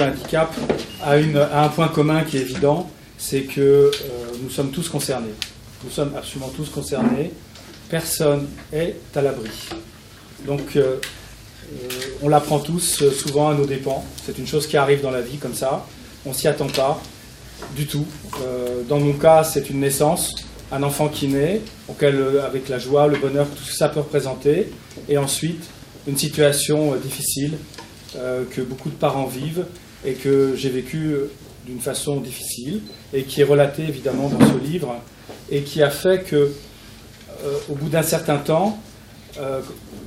le handicap a un point commun qui est évident, c'est que nous sommes tous concernés. Nous sommes absolument tous concernés. Personne est à l'abri. Donc, on l'apprend tous souvent à nos dépens. C'est une chose qui arrive dans la vie comme ça. On s'y attend pas du tout. Dans mon cas, c'est une naissance, un enfant qui naît, avec la joie, le bonheur, tout ce que ça peut représenter. Et ensuite, une situation difficile que beaucoup de parents vivent et que j'ai vécu d'une façon difficile et qui est relatée évidemment dans ce livre et qui a fait que, au bout d'un certain temps,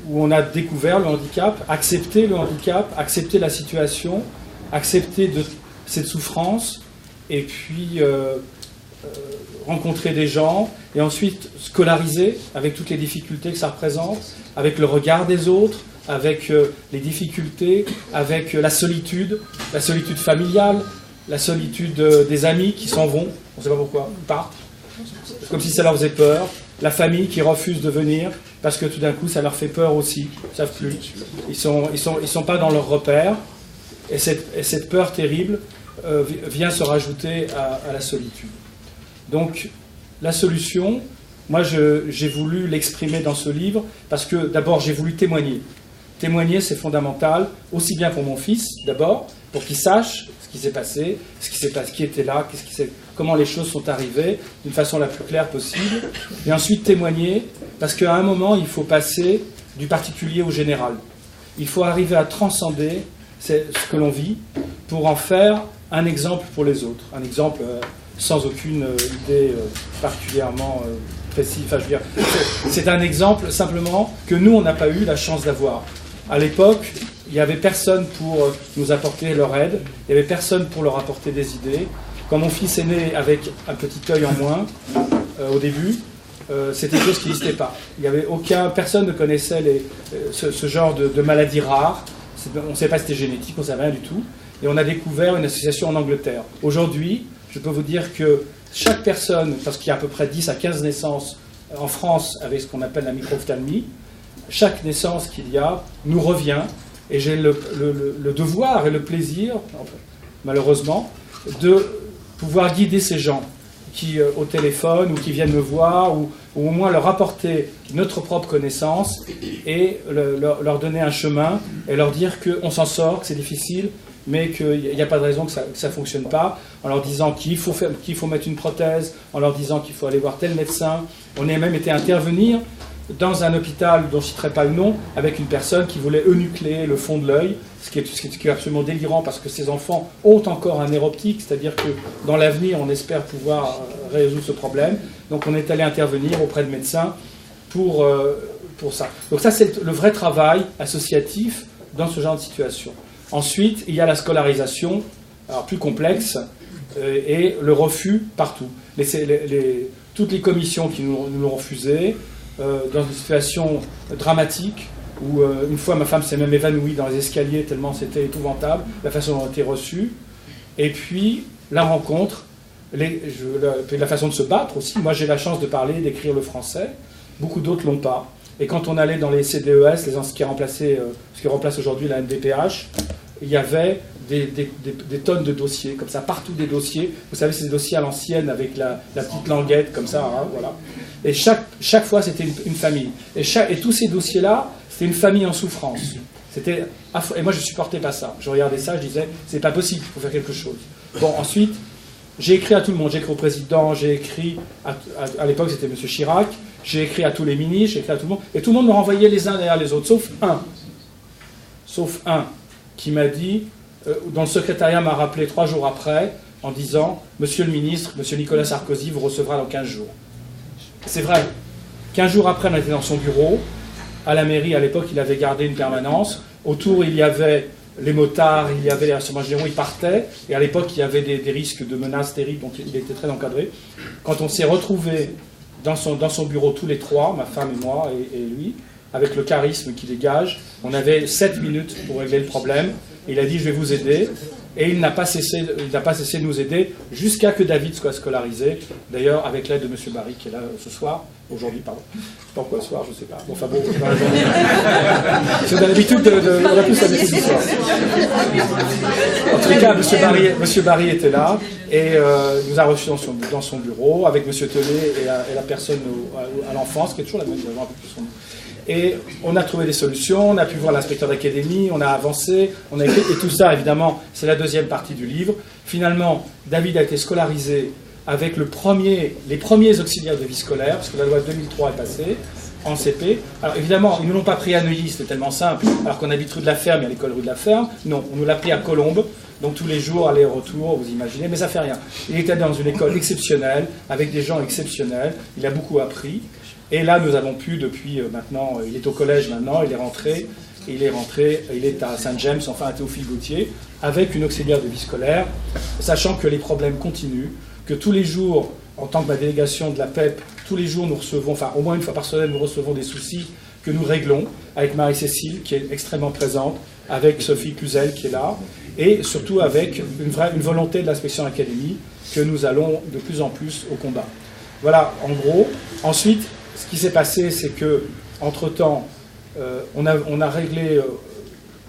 où on a découvert le handicap, accepté la situation, accepté cette souffrance, et puis rencontrer des gens, et ensuite scolariser avec toutes les difficultés que ça représente, avec le regard des autres, avec les difficultés, avec la solitude familiale, la solitude des amis qui s'en vont, on ne sait pas pourquoi, ils partent, comme si ça leur faisait peur, la famille qui refuse de venir, parce que tout d'un coup ça leur fait peur aussi, ils ne savent plus, ils sont pas dans leur repère, et cette peur terrible vient se rajouter à la solitude. Donc la solution, moi j'ai voulu l'exprimer dans ce livre, parce que d'abord j'ai voulu témoigner. Témoigner, c'est fondamental, aussi bien pour mon fils, d'abord, pour qu'il sache ce qui s'est passé, qui était là, comment les choses sont arrivées, d'une façon la plus claire possible, et ensuite témoigner, parce qu'à un moment, il faut passer du particulier au général. Il faut arriver à transcender ce que l'on vit pour en faire un exemple pour les autres, un exemple sans aucune idée particulièrement précise. Enfin, je veux dire, c'est un exemple simplement que nous, on n'a pas eu la chance d'avoir. À l'époque, il n'y avait personne pour nous apporter leur aide, il n'y avait personne pour leur apporter des idées. Quand mon fils est né avec un petit œil en moins, au début, c'était quelque chose qui n'existait pas. Personne ne connaissait ce genre de maladie rare. On ne savait pas si c'était génétique, on ne savait rien du tout. Et on a découvert une association en Angleterre. Aujourd'hui, je peux vous dire que chaque personne, parce qu'il y a à peu près 10 à 15 naissances en France avec ce qu'on appelle la microphthalmie, chaque naissance qu'il y a nous revient, et j'ai le devoir et le plaisir, malheureusement, de pouvoir guider ces gens qui, au téléphone, ou qui viennent me voir, ou au moins leur apporter notre propre connaissance, et leur donner un chemin, et leur dire qu'on s'en sort, que c'est difficile, mais qu'il n'y a pas de raison que ça ne fonctionne pas, en leur disant qu'il faut mettre une prothèse, en leur disant qu'il faut aller voir tel médecin. On a même été intervenir dans un hôpital dont je ne citerai pas le nom, avec une personne qui voulait eunucléer le fond de l'œil, ce qui est absolument délirant, parce que ces enfants ont encore un nerf optique, c'est-à-dire que dans l'avenir, on espère pouvoir résoudre ce problème. Donc on est allé intervenir auprès de médecins pour ça. Donc ça, c'est le vrai travail associatif dans ce genre de situation. Ensuite, il y a la scolarisation, alors plus complexe, et le refus partout. Toutes les commissions qui nous l'ont refusé, dans une situation dramatique, où une fois ma femme s'est même évanouie dans les escaliers tellement c'était épouvantable, la façon dont on était reçu, et puis la rencontre, la façon de se battre aussi. Moi j'ai la chance de parler, d'écrire le français, beaucoup d'autres l'ont pas. Et quand on allait dans les CDES, ce qui remplace aujourd'hui la NDPH, il y avait des tonnes de dossiers, comme ça, partout des dossiers. Vous savez, c'est des dossiers à l'ancienne avec la petite languette, comme ça, hein, voilà. Et chaque fois, c'était une famille. Et tous ces dossiers-là, c'était une famille en souffrance. Et moi, je ne supportais pas ça. Je regardais ça, je disais, c'est pas possible, il faut faire quelque chose. Bon, ensuite, j'ai écrit à tout le monde. J'ai écrit au président, j'ai écrit, à l'époque, c'était M. Chirac, j'ai écrit à tous les ministres, j'ai écrit à tout le monde. Et tout le monde me renvoyait les uns derrière les autres, sauf un qui m'a dit, dont le secrétariat m'a rappelé 3 jours après, en disant « Monsieur le ministre, Monsieur Nicolas Sarkozy vous recevra dans 15 jours ». C'est vrai. 15 jours après, on était dans son bureau. À la mairie, à l'époque, il avait gardé une permanence. Autour, il y avait les motards, il y avait les instruments généraux, ils partaient. Et à l'époque, il y avait des risques de menaces terribles, donc il était très encadré. Quand on s'est retrouvés dans son bureau tous les trois, ma femme et moi et lui, avec le charisme qui dégage, on avait 7 minutes pour régler le problème. Il a dit « je vais vous aider ». Et il n'a pas cessé de nous aider jusqu'à que David soit scolarisé, d'ailleurs avec l'aide de M. Barry qui est là ce soir, Aujourd'hui, pardon. Pourquoi le soir, je ne sais pas. Bon, enfin bon, dans la journée. On a l'habitude on a plus l'habitude du soir. En tout cas, M. Barry était là et nous a reçus dans son bureau avec M. Tellet et la personne à l'enfance, qui est toujours la même, un peu plus son nom. Et on a trouvé des solutions, on a pu voir l'inspecteur d'académie, on a avancé, on a écrit, et tout ça, évidemment, c'est la deuxième partie du livre. Finalement, David a été scolarisé avec les premiers auxiliaires de vie scolaire, parce que la loi de 2003 est passée, en CP. Alors évidemment, ils ne nous l'ont pas pris à Neuilly, c'était tellement simple, alors qu'on habite rue de la Ferme, il y a l'école rue de la Ferme. Non, on nous l'a pris à Colombes, donc tous les jours, aller-retour, vous imaginez, mais ça fait rien. Il était dans une école exceptionnelle, avec des gens exceptionnels, il a beaucoup appris. Et là, nous avons pu, depuis maintenant, il est au collège maintenant, il est à Saint-James, enfin à Théophile-Gautier, avec une auxiliaire de vie scolaire, sachant que les problèmes continuent, que tous les jours, en tant que ma délégation de la PEP, tous les jours nous recevons, enfin au moins une fois par semaine, nous recevons des soucis que nous réglons, avec Marie-Cécile, qui est extrêmement présente, avec Sophie Cluzel, qui est là, et surtout avec une volonté de l'inspection académie, que nous allons de plus en plus au combat. Voilà, en gros. Ensuite, ce qui s'est passé, c'est que, entre-temps, on a réglé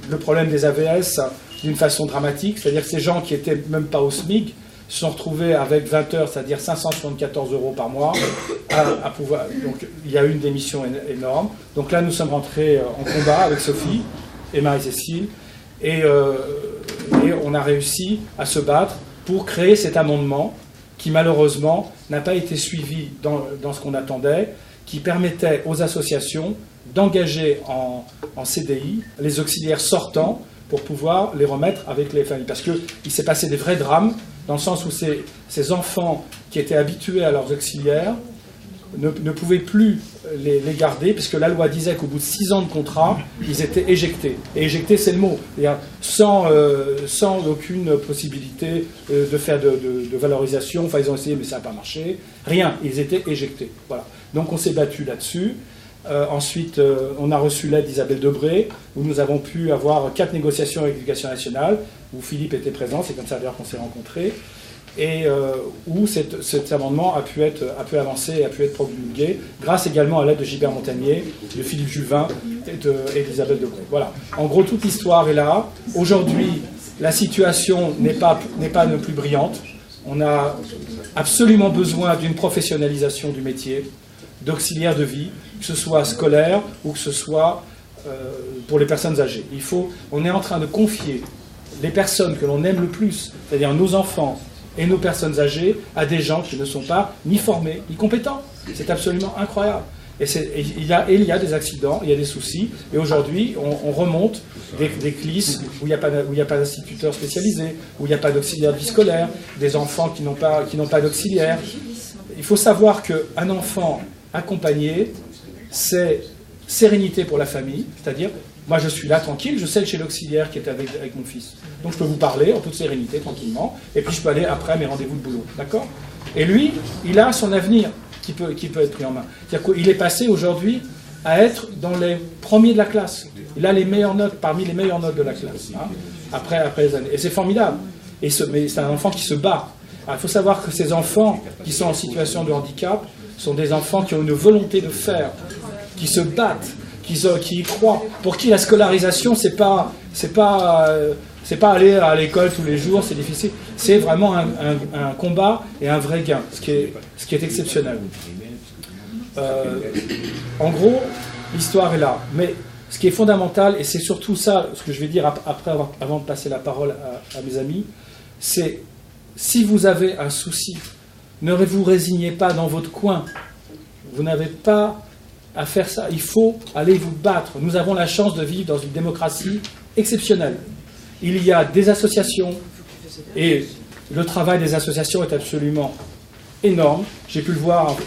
le problème des AVS d'une façon dramatique, c'est-à-dire que ces gens qui n'étaient même pas au SMIC se sont retrouvés avec 20 heures, c'est-à-dire 574 € par mois, à pouvoir. Donc il y a eu une démission énorme. Donc là, nous sommes rentrés en combat avec Sophie et Marie-Cécile, et on a réussi à se battre pour créer cet amendement qui, malheureusement, n'a pas été suivi dans ce qu'on attendait, qui permettait aux associations d'engager en CDI les auxiliaires sortants pour pouvoir les remettre avec les familles. Parce qu'il s'est passé des vrais drames, dans le sens où ces enfants qui étaient habitués à leurs auxiliaires ne pouvaient plus les garder, puisque la loi disait qu'au bout de 6 ans de contrat, ils étaient éjectés. Et éjectés, c'est le mot. Sans aucune possibilité de faire de valorisation. Enfin, ils ont essayé, mais ça n'a pas marché. Rien. Ils étaient éjectés. Voilà. Donc, on s'est battu là-dessus. Ensuite, on a reçu l'aide d'Isabelle Debré, où nous avons pu avoir 4 négociations avec l'Éducation nationale, où Philippe était présent, c'est comme ça d'ailleurs qu'on s'est rencontrés, et où cet amendement a pu avancer et a pu être promulgué, grâce également à l'aide de Gilbert Montagnier, de Philippe Juvin et d'Isabelle Debré. Voilà. En gros, toute l'histoire est là. Aujourd'hui, la situation n'est pas non plus brillante. On a absolument besoin d'une professionnalisation du métier, d'auxiliaires de vie, que ce soit scolaire ou que ce soit pour les personnes âgées. On est en train de confier les personnes que l'on aime le plus, c'est-à-dire nos enfants et nos personnes âgées, à des gens qui ne sont pas ni formés, ni compétents. C'est absolument incroyable. Et il y a des accidents, il y a des soucis, et aujourd'hui, on remonte des CLIS où il n'y a pas d'instituteurs spécialisés, où il n'y a pas d'auxiliaire de vie scolaire, des enfants qui n'ont pas d'auxiliaire. Il faut savoir qu'un enfant accompagné, c'est sérénité pour la famille, c'est-à-dire, moi je suis là tranquille, je sais que j'ai l'auxiliaire qui est avec mon fils, donc je peux vous parler en toute sérénité, tranquillement, et puis je peux aller après à mes rendez-vous de boulot, d'accord? Et lui, il a son avenir qui peut être pris en main. C'est-à-dire qu'il est passé aujourd'hui à être dans les premiers de la classe. Il a les meilleures notes, parmi les meilleures notes de la classe, hein, après les années. Et c'est formidable. Mais c'est un enfant qui se bat. Alors, il faut savoir que ces enfants qui sont en situation de handicap sont des enfants qui ont une volonté de faire, qui se battent, qui y croient, pour qui la scolarisation, c'est pas aller à l'école tous les jours, c'est difficile. C'est vraiment un combat et un vrai gain, ce qui est exceptionnel. En gros, l'histoire est là. Mais ce qui est fondamental, et c'est surtout ça, ce que je vais dire avant de passer la parole à mes amis, c'est si vous avez un souci, ne vous résignez pas dans votre coin. Vous n'avez pas à faire ça. Il faut aller vous battre. Nous avons la chance de vivre dans une démocratie exceptionnelle. Il y a des associations, et le travail des associations est absolument énorme. J'ai pu le voir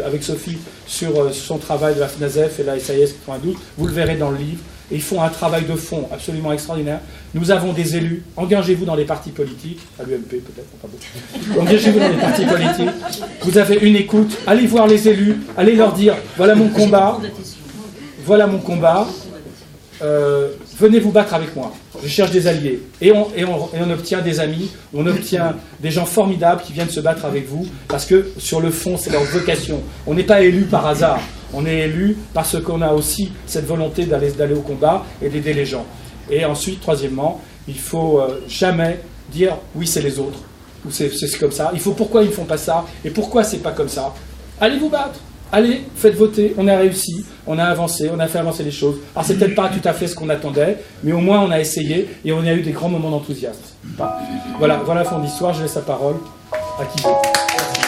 avec Sophie sur son travail de la FNASEF et la SAIS 92. Vous le verrez dans le livre. Et ils font un travail de fond absolument extraordinaire. Nous avons des élus. Engagez-vous dans les partis politiques. À l'UMP peut-être, pas beaucoup. Engagez-vous dans les partis politiques. Vous avez une écoute. Allez voir les élus. Allez leur dire, voilà mon combat. Voilà mon combat. venez vous battre avec moi. Je cherche des alliés. Et on obtient des amis, on obtient des gens formidables qui viennent se battre avec vous, parce que sur le fond, c'est leur vocation. On n'est pas élu par hasard. On est élu parce qu'on a aussi cette volonté d'aller au combat et d'aider les gens. Et ensuite, troisièmement, il faut jamais dire « oui, c'est les autres » ou « c'est comme ça ». Il faut « pourquoi ils ne font pas ça » et « pourquoi c'est pas comme ça ». Allez vous battre. Allez, faites voter, on a réussi, on a avancé, on a fait avancer les choses. Alors c'est peut-être pas tout à fait ce qu'on attendait, mais au moins on a essayé et on a eu des grands moments d'enthousiasme. Voilà le fond de l'histoire, je laisse la parole à qui veut. Merci.